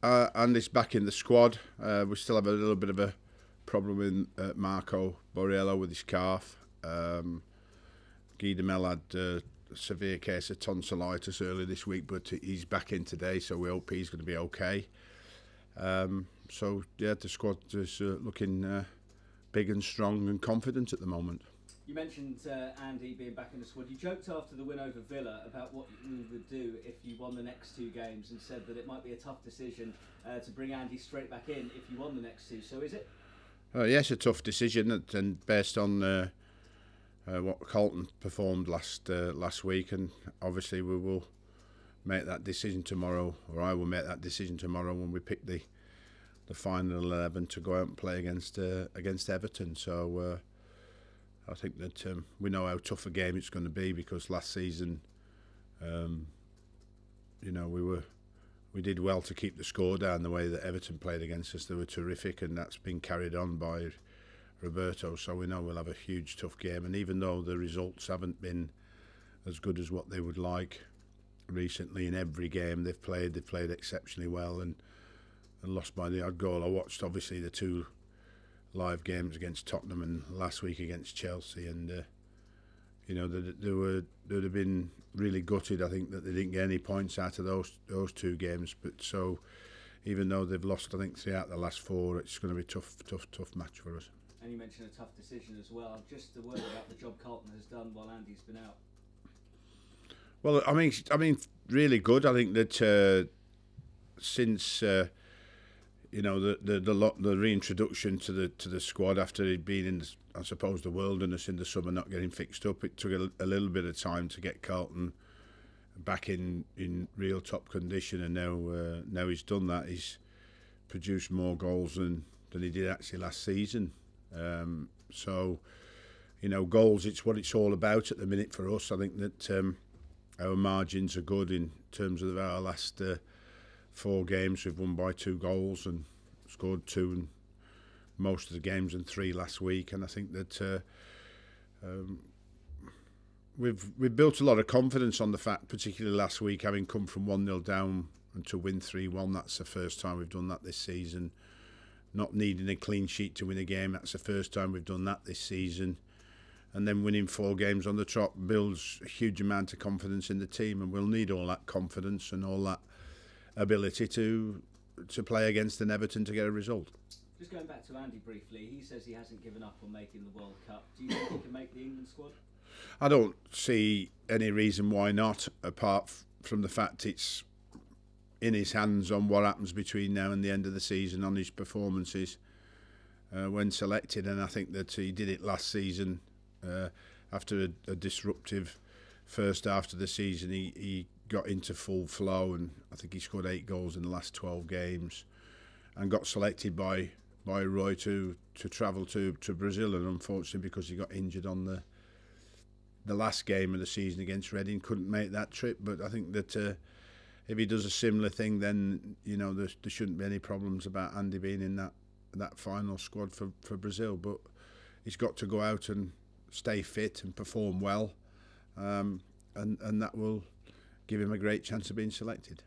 Andy's back in the squad. We still have a little bit of a problem with Marco Borriello with his calf. Guy Demel had a severe case of tonsillitis earlier this week, but he's back in today, so we hope he's going to be okay. So yeah, the squad is looking big and strong and confident at the moment. You mentioned Andy being back in the squad. You joked after the win over Villa about what you would do if you won the next two games, and said that it might be a tough decision to bring Andy straight back in if you won the next two. So is it? Yes, a tough decision, and based on what Carlton performed last week, and obviously we will make that decision tomorrow, or I will make that decision tomorrow when we pick the final 11 to go out and play against Everton. So I think that we know how tough a game it's going to be, because last season, you know, we did well to keep the score down. The way that Everton played against us, they were terrific, and that's been carried on by Roberto. So we know we'll have a huge tough game, and even though the results haven't been as good as what they would like recently, in every game they've played exceptionally well and lost by the odd goal. I watched obviously the two live games against Tottenham and last week against Chelsea, and you know, they'd have been really gutted, I think, that they didn't get any points out of those two games. But so even though they've lost, I think, 3 out of the last 4, it's going to be a tough match for us. And you mentioned a tough decision as well. Just a word about the job Carlton has done while Andy's been out. Well, I mean, really good. I think that since you know, the reintroduction to the squad after he'd been in, I suppose, the wilderness in the summer, not getting fixed up, it took a little bit of time to get Carlton back in real top condition, and now he's done that. He's produced more goals than he did actually last season. So, you know, goals, it's what it's all about at the minute for us. I think that our margins are good in terms of our last 4 games. We've won by 2 goals and scored 2 in most of the games and 3 last week. And I think that we've built a lot of confidence on the fact, particularly last week, having come from 1-0 down and to win 3-1. That's the first time we've done that this season. Not needing a clean sheet to win a game, that's the first time we've done that this season. And then winning 4 games on the trot builds a huge amount of confidence in the team, and we'll need all that confidence and all that ability to play against an Everton to get a result. Just going back to Andy briefly, he says he hasn't given up on making the World Cup. Do you think he can make the England squad? I don't see any reason why not, apart from the fact it's in his hands on what happens between now and the end of the season, on his performances when selected. And I think that he did it last season after a disruptive first half of the season. He got into full flow, and I think he scored 8 goals in the last 12 games, and got selected by Roy to travel to Brazil. And unfortunately, because he got injured on the last game of the season against Reading, couldn't make that trip. But I think that if he does a similar thing, then, you know, there shouldn't be any problems about Andy being in that final squad for Brazil. But he's got to go out and stay fit and perform well, and that will give him a great chance of being selected.